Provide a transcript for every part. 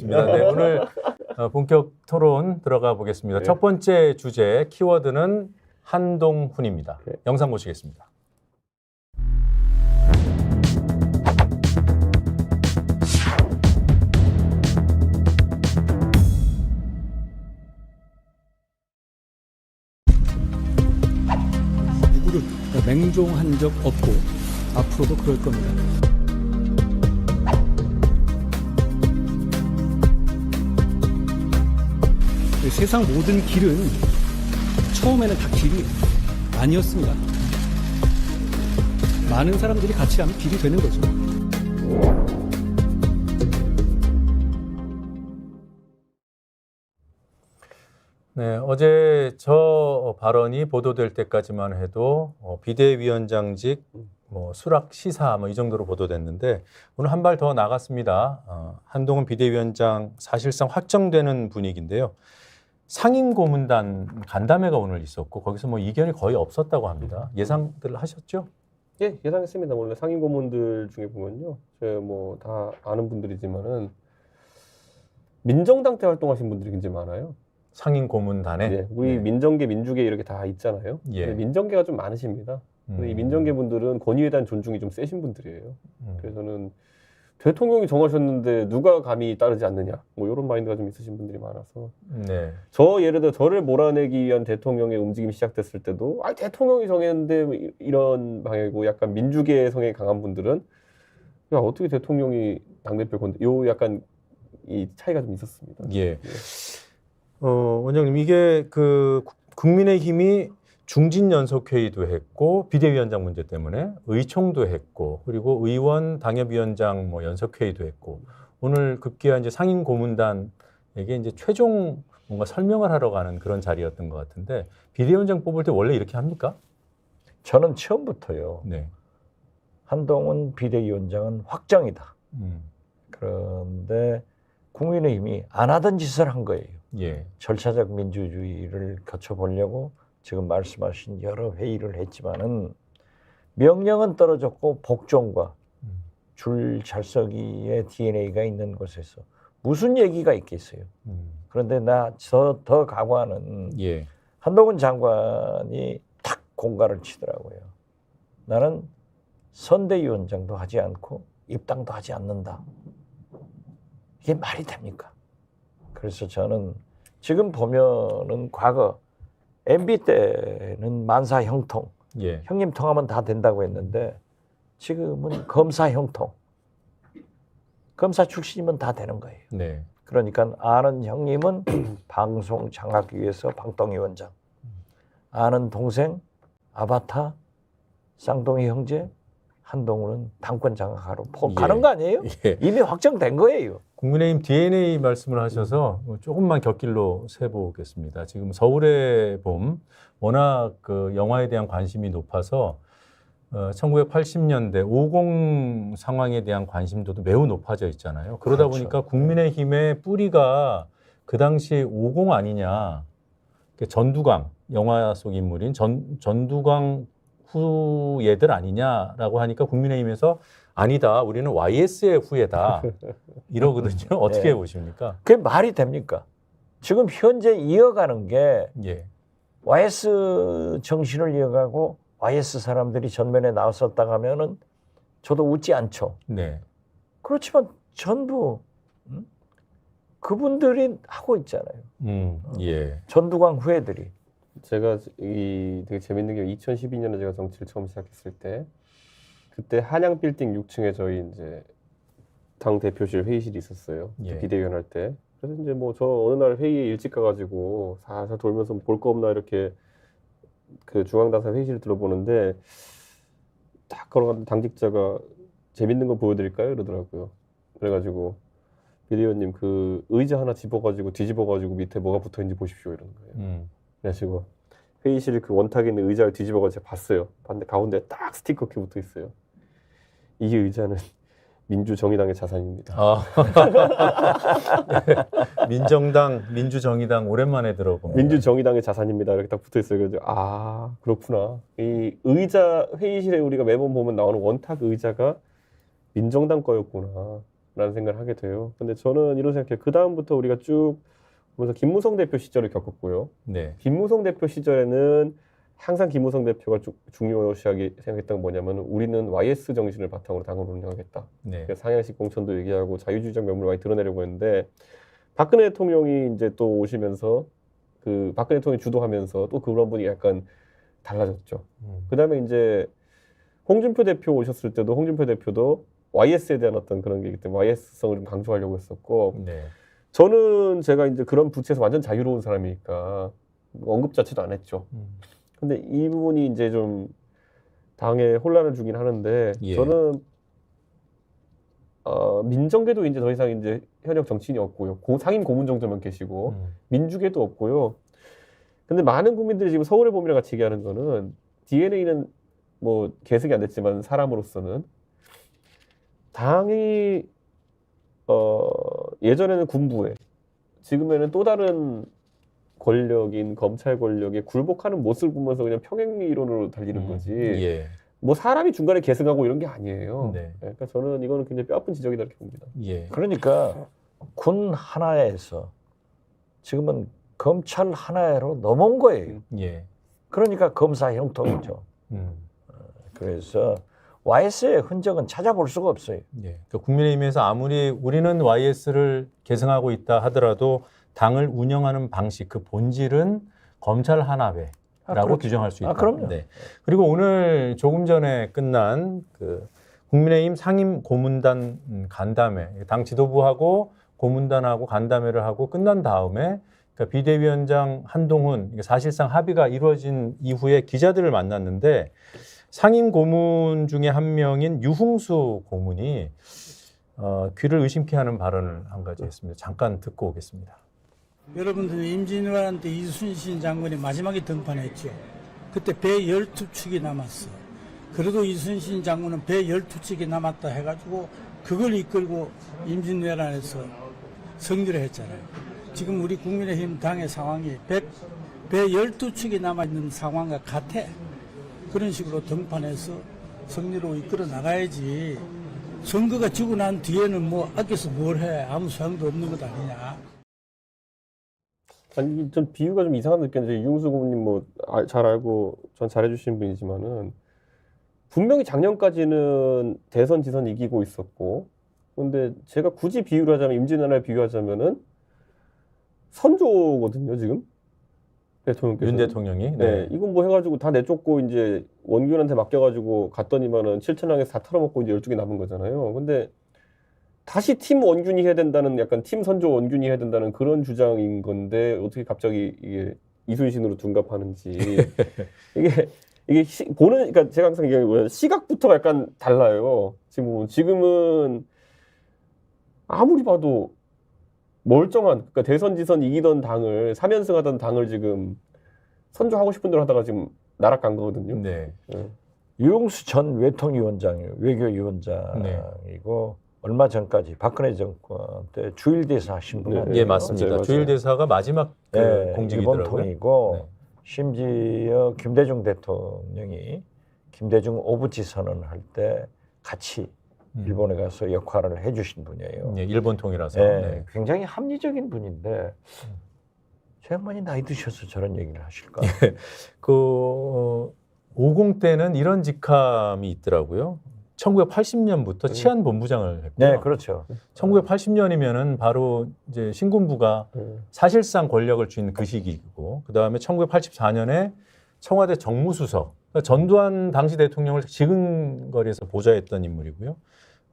네, 오늘 본격 토론 들어가 보겠습니다. 첫 번째 주제 키워드는 한동훈입니다. 영상 보시겠습니다. 누구를 맹종한 적 없고 앞으로도 그럴 겁니다. 세상 모든 길은 처음에는 다 길이 아니었습니다. 많은 사람들이 같이 하면 길이 되는 거죠. 네, 어제 저 발언이 보도될 때까지만 해도 비대위원장직 수락 시사 이 정도로 보도됐는데 오늘 한 발 더 나갔습니다. 한동훈 비대위원장 사실상 확정되는 분위기인데요. 상임고문단 간담회가 오늘 있었고 거기서 이견이 거의 없었다고 합니다. 예상들 하셨죠? 예, 예상했습니다. 원래 상임고문들 중에 보면요, 다 아는 분들이지만은 민정당 때 활동하신 분들이 굉장히 많아요. 상임고문단에? 네, 우리 민정계, 민주계 이렇게 다 있잖아요. 예. 근데 민정계가 좀 많으십니다. 근데 이 민정계 분들은 권위에 대한 존중이 좀 세신 분들이에요. 그래서는 대통령이 정하셨는데 누가 감히 따르지 않느냐, 이런 마인드가 좀 있으신 분들이 많아서. 네. 예를 들어 저를 몰아내기 위한 대통령의 움직임이 시작됐을 때도 대통령이 정했는데 이런 방향이고, 약간 민주계 성향이 강한 분들은 야, 어떻게 대통령이 당대표 건데, 약간 이 차이가 좀 있었습니다. 예. 원장님, 이게 국민의힘이 중진연석회의도 했고 비대위원장 문제 때문에 의총도 했고 그리고 의원 당협위원장 연석회의도 했고 오늘 급기야 이제 상임고문단에게 이제 최종 뭔가 설명을 하러 가는 그런 자리였던 것 같은데 비대위원장 뽑을 때 원래 이렇게 합니까? 저는 처음부터요. 네. 한동훈 비대위원장은 확정이다. 그런데 국민의힘이 안 하던 짓을 한 거예요. 예. 절차적 민주주의를 거쳐보려고 지금 말씀하신 여러 회의를 했지만은 명령은 떨어졌고 복종과 줄 잘서기의 DNA가 있는 곳에서 무슨 얘기가 있겠어요. 그런데 더 각오하는 예. 한동훈 장관이 탁 공갈을 치더라고요. 나는 선대위원장도 하지 않고 입당도 하지 않는다. 이게 말이 됩니까? 그래서 저는 지금 보면은 과거 MB 때는 만사 형통, 예. 형님 통하면 다 된다고 했는데 지금은 검사 형통, 검사 출신이면 다 되는 거예요. 네. 그러니까 아는 형님은 방송 장악위에서 방통위원장, 아는 동생 아바타 쌍둥이 형제 한동훈은 당권 장악하러 가는 거 아니에요? 예. 이미 확정된 거예요. 국민의힘 DNA 말씀을 하셔서 조금만 곁길로 세보겠습니다. 지금 서울의 봄, 워낙 영화에 대한 관심이 높아서 1980년대 50 상황에 대한 관심도도 매우 높아져 있잖아요. 그러다 그렇죠. 보니까 국민의힘의 뿌리가 그 당시 50 아니냐. 전두광, 영화 속 인물인 전두광 후예들 아니냐라고 하니까 국민의힘에서 아니다, 우리는 YS의 후예다 이러거든요. 어떻게 보십니까? 그게 말이 됩니까? 지금 현재 이어가는 게 예. YS 정신을 이어가고 YS 사람들이 전면에 나섰다 하면은 저도 웃지 않죠. 네. 그렇지만 전부 그분들이 하고 있잖아요. 예. 전두광 후예들이. 제가 되게 재밌는 게 2012년에 제가 정치를 처음 시작했을 때 그때 한양 빌딩 6층에 저희 이제 당 대표실 회의실이 있었어요. 예. 비대위원 할 때. 그래서 이제 저 어느 날 회의에 일찍 가가지고 살살 돌면서 볼 거 없나 이렇게 중앙당사 회의실 들어보는데 딱 걸어가는 당직자가 재밌는 거 보여드릴까요? 이러더라고요. 그래가지고 비대위원님 의자 하나 집어가지고 뒤집어가지고 밑에 뭐가 붙어있는지 보십시오 이러는 거예요. 그래가지고 회의실 원탁에 있는 의자를 뒤집어가지고 제가 봤어요. 봤는데 가운데 딱 스티커 이렇게 붙어있어요. 이 의자는 민주정의당의 자산입니다. 민정당, 민주정의당 오랜만에 들어봅니다. 민주정의당의 자산입니다. 이렇게 딱 붙어있어요. 그래서 그렇구나. 이 의자 회의실에 우리가 매번 보면 나오는 원탁 의자가 민정당 거였구나. 라는 생각을 하게 돼요. 근데 저는 이런 생각해요. 그 다음부터 우리가 쭉 보면서 김무성 대표 시절을 겪었고요. 네. 김무성 대표 시절에는 항상 김무성 대표가 중요시하게 생각했던 건 뭐냐면 우리는 YS 정신을 바탕으로 당을 운영하겠다. 네. 상향식 공천도 얘기하고 자유주의적 면모를 많이 드러내려고 했는데 박근혜 대통령이 이제 또 오시면서 그 박근혜 대통령이 주도하면서 또 그런 분이 약간 달라졌죠. 그다음에 이제 홍준표 대표 오셨을 때도 홍준표 대표도 YS에 대한 어떤 그런 게 있기 때문에 YS성을 좀 강조하려고 했었고 네. 저는 제가 이제 그런 부채에서 완전 자유로운 사람이니까 언급 자체도 안 했죠. 근데 이 부분이 이제 좀 당에 혼란을 주긴 하는데 예. 저는 민정계도 이제 더 이상 이제 현역 정치인이 없고요. 상임 고문 정도만 계시고 민주계도 없고요. 근데 많은 국민들이 지금 서울의 봄이랑 같이 얘기하는 거는 DNA는 뭐 개석이 안 됐지만 사람으로서는 당이 예전에는 군부에 지금에는 또 다른 권력인 검찰 권력에 굴복하는 모습을 보면서 그냥 평행 이론으로 달리는 거지. 예. 뭐 사람이 중간에 계승하고 이런 게 아니에요. 네. 그러니까 저는 이거는 굉장히 뼈아픈 지적이다 이렇게 봅니다. 예. 그러니까 군 하나에서 지금은 검찰 하나로 넘어온 거예요. 예. 그러니까 검사 형통이죠. 그래서 YS의 흔적은 찾아볼 수가 없어요. 예. 그러니까 국민의힘에서 아무리 우리는 YS를 계승하고 있다 하더라도 당을 운영하는 방식, 그 본질은 검찰 하나회라고 그렇죠. 규정할 수 있다. 그럼요. 네. 그리고 오늘 조금 전에 끝난 그 국민의힘 상임 고문단 간담회, 당 지도부하고 고문단하고 간담회를 하고 끝난 다음에 그러니까 비대위원장 한동훈 사실상 합의가 이루어진 이후에 기자들을 만났는데 상임 고문 중에 한 명인 유흥수 고문이 귀를 의심케 하는 발언을 한 가지 했습니다. 잠깐 듣고 오겠습니다. 여러분들 임진왜란 때 이순신 장군이 마지막에 등판했죠. 그때 배 12척이 남았어. 그래도 이순신 장군은 배 12척이 남았다 해가지고 그걸 이끌고 임진왜란에서 승리를 했잖아요. 지금 우리 국민의힘 당의 상황이 배 12척이 남아있는 상황과 같아. 그런 식으로 등판해서 승리로 이끌어 나가야지. 선거가 지고 난 뒤에는 뭐 아껴서 뭘 해. 아무 소용도 없는 것 아니냐. 아니, 전 비유가 좀 이상한 느낌인데 유흥수 고문님 뭐 잘 알고 전 잘해주시는 분이지만은 분명히 작년까지는 대선 지선 이기고 있었고 근데 제가 굳이 비유를 하자면 임진왜란을 비유하자면은 선조거든요 지금 대통령께서 윤 대통령이 네 이건 뭐 해가지고 다 내쫓고 이제 원균한테 맡겨가지고 갔더니만은 7천량에서 다 털어먹고 이제 12개 남은 거잖아요. 근데 다시 팀 원균이 해야 된다는 약간 팀 선조 원균이 해야 된다는 그런 주장인 건데 어떻게 갑자기 이게 이순신으로 둔갑하는지 이게 보는 그러니까 제가 항상 얘기하는 거예요. 시각부터가 약간 달라요. 지금은 아무리 봐도 멀쩡한 그러니까 대선 지선 이기던 당을 3연승 하던 당을 지금 선조하고 싶은 대로 하다가 지금 나락간 거거든요. 네. 유흥수 전 외통위원장이에요. 외교위원장이고 얼마 전까지 박근혜 정권 때 주일대사 하신 분 아니에요? 예, 맞습니다. 맞아요. 주일 대사가 마지막 그 네, 공직이더라고요. 일본통이고 네. 심지어 김대중 대통령이 김대중 오부치 선언할 때 같이 일본에 가서 역할을 해주신 분이에요. 예, 일본 통이라서. 네, 네. 굉장히 합리적인 분인데 제 양반이 나이 드셔서 저런 얘기를 하실까? 그 50 때는 이런 직함이 있더라고요. 1980년부터 치안본부장을 했고요. 네, 그렇죠. 1980년이면은 바로 이제 신군부가 사실상 권력을 쥔 그 시기이고, 그 다음에 1984년에 청와대 정무수석, 그러니까 전두환 당시 대통령을 지근거리에서 보좌했던 인물이고요.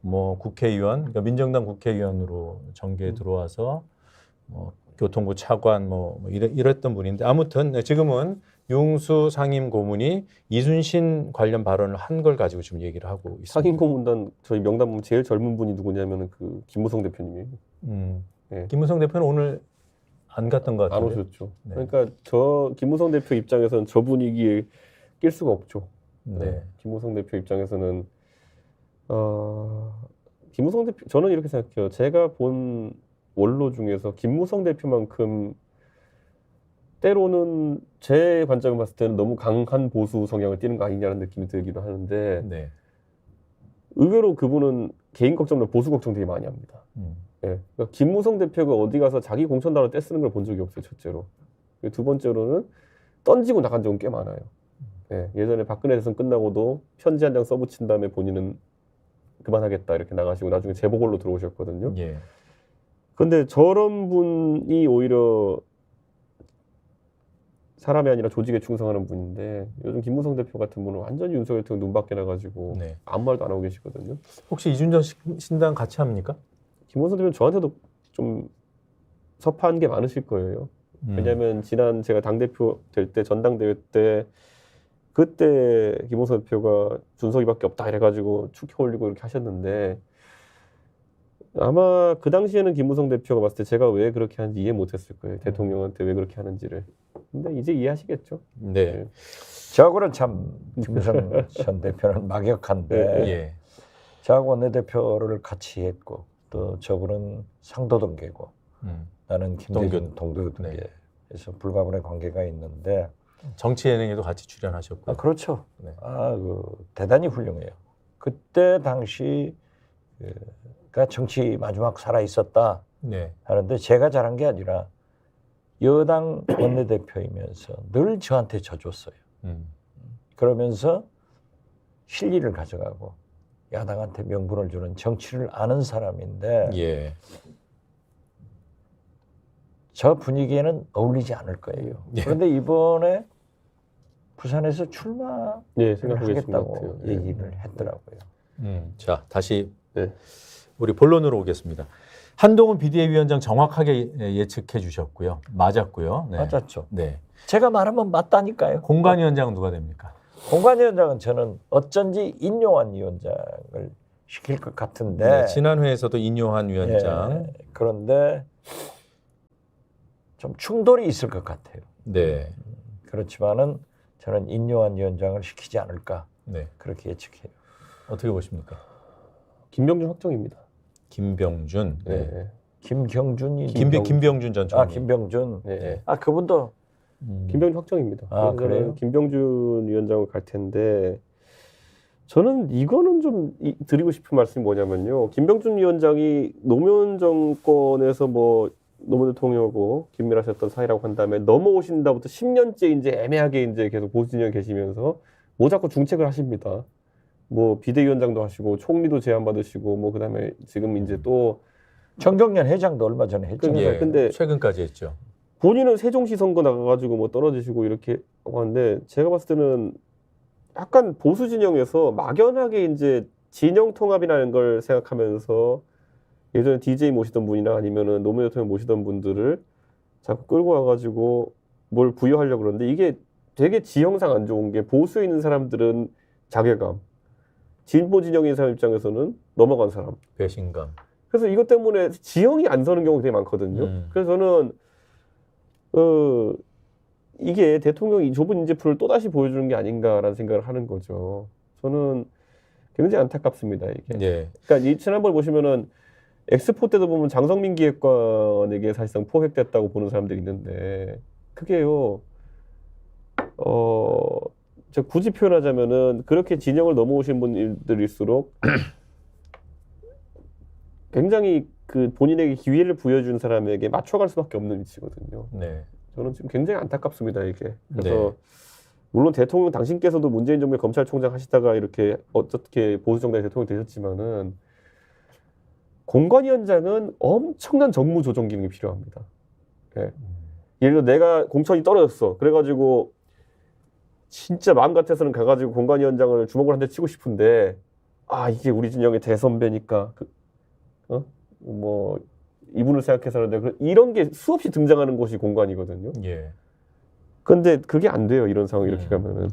뭐 국회의원, 그러니까 민정당 국회의원으로 정계에 들어와서 뭐 교통부 차관 뭐 이랬던 분인데 아무튼 지금은 유흥수 상임 고문이 이순신 관련 발언을 한 걸 가지고 지금 얘기를 하고 있습니다. 상임 고문단 저희 명단 보면 제일 젊은 분이 누구냐면은 그 김무성 대표님이에요. 네. 김무성 대표는 오늘 안 갔던 것 안 같은데. 오셨죠. 네. 그러니까 저 김무성 대표 입장에서는 저 분위기에 낄 수가 없죠. 네. 김무성 대표 입장에서는 김무성 대표 저는 이렇게 생각해요. 제가 본 원로 중에서 김무성 대표만큼 때로는 제 관점을 봤을 때는 너무 강한 보수 성향을 띠는 거 아니냐는 느낌이 들기도 하는데 네. 의외로 그분은 개인 걱정보다 보수 걱정 되게 많이 합니다. 예. 그러니까 김무성 대표가 어디 가서 자기 공천 단어 떼쓰는 걸 본 적이 없어요. 첫째로. 두 번째로는 던지고 나간 적은 꽤 많아요. 예. 예전에 박근혜 대선 끝나고도 편지 한 장 써붙인 다음에 본인은 그만하겠다 이렇게 나가시고 나중에 재보궐로 들어오셨거든요. 예. 근데 저런 분이 오히려 사람이 아니라 조직에 충성하는 분인데 요즘 김무성 대표 같은 분은 완전히 윤석열 대통령 눈밖에 나가지고 네. 아무 말도 안 하고 계시거든요. 혹시 이준전 신당 같이 합니까? 김무성 대표는 저한테도 좀 섭한 게 많으실 거예요. 왜냐하면 지난 제가 당대표 될 때 전당대회 때 그때 김무성 대표가 준석이밖에 없다 이래가지고 축혀 올리고 이렇게 하셨는데 아마 그 당시에는 김무성 대표가 봤을 때 제가 왜 그렇게 하는지 이해 못했을 거예요. 대통령한테 왜 그렇게 하는지를. 근데 이제 이해하시겠죠. 네. 저하고는 참 김무성 전 대표는 막역한데 예. 저하고 원내대표를 같이 했고 또 저분은 상도동계고 나는 김대중 동교동계 네. 그래서 불가분의 관계가 있는데 정치 예능에도 같이 출연하셨고. 그렇죠. 네. 대단히 훌륭해요. 그때 당시 가 정치 마지막 살아 있었다 네. 하는데 제가 잘한 게 아니라 여당 원내대표이면서 늘 저한테 져줬어요. 그러면서 실리를 가져가고 야당한테 명분을 주는 정치를 아는 사람인데 예. 저 분위기에는 어울리지 않을 거예요. 예. 그런데 이번에 부산에서 출마를 네, 생각하고 계신 것 하겠다고 같아요. 얘기를 했더라고요. 자, 다시 네. 우리 본론으로 오겠습니다. 한동훈 비대위원장 정확하게 예측해 주셨고요. 맞았고요. 네. 맞았죠. 네. 제가 말하면 맞다니까요. 공관위원장은 누가 됩니까? 공관위원장은 저는 어쩐지 인요한 위원장을 시킬 것 같은데 네, 지난 회에서도 인요한 위원장. 예, 그런데 좀 충돌이 있을 것 같아요. 네. 그렇지만은 저는 인요한 위원장을 시키지 않을까 네. 그렇게 예측해요. 어떻게 보십니까? 김병준 확정입니다. 김병준. 네. 네. 김경준이 김병준 전 총리. 김병준. 네. 그분도 김병준 확정입니다. 아, 그래서 그래요? 저는 김병준 위원장을 갈 텐데 저는 이거는 좀 드리고 싶은 말씀이 뭐냐면요. 김병준 위원장이 노무현 정권에서 뭐 노무현 대통령하고 긴밀하셨던 사이라고 한다음에 넘어오신 다음부터 10년째 이제 애매하게 이제 계속 보수 진영에 계시면서 뭐 자꾸 중책을 하십니다. 뭐 비대위원장도 하시고 총리도 제안 받으시고 뭐 그다음에 지금 이제 또 정경련 회장도 얼마 전에 했죠. 그러니까 예. 근데 최근까지 했죠. 본인은 세종시 선거 나가가지고 뭐 떨어지시고 이렇게 하고 하는데 제가 봤을 때는 약간 보수 진영에서 막연하게 이제 진영 통합이라는 걸 생각하면서 예전에 DJ 모시던 분이나 아니면은 노무현 대통령 모시던 분들을 자꾸 끌고 와가지고 뭘 부여하려고 그러는데 이게 되게 지형상 안 좋은 게 보수에 있는 사람들은 자괴감, 진보 진영에 있는 사람 입장에서는 넘어간 사람. 배신감. 그래서 이것 때문에 지형이 안 서는 경우가 되게 많거든요. 그래서 저는 이게 대통령이 좁은 인재풀을 또다시 보여주는 게 아닌가라는 생각을 하는 거죠. 저는 굉장히 안타깝습니다, 이게. 예. 그러니까 지난번에 보시면은 엑스포 때도 보면 장성민 기획관에게 사실상 포획됐다고 보는 사람들이 있는데 그게요. 저 굳이 표현하자면은 그렇게 진영을 넘어오신 분들일수록 굉장히 그 본인에게 기회를 부여준 사람에게 맞춰갈 수밖에 없는 위치거든요. 네. 저는 지금 굉장히 안타깝습니다, 이게. 그래서 네. 물론 대통령 당신께서도 문재인 정부의 검찰총장 하시다가 이렇게 어떻게 보수정당의 대통령이 되셨지만은 공관위원장은 엄청난 정무 조정 기능이 필요합니다. 예. 예를 들어 내가 공천이 떨어졌어. 그래가지고 진짜 마음 같아서는 가가지고 공관위원장을 주먹을 한 대 치고 싶은데 이게 우리 진영의 대선배니까 뭐 이분을 생각해서 하는데 이런 게 수없이 등장하는 곳이 공관이거든요. 예. 근데 그게 안 돼요. 이런 상황 이렇게 가면은.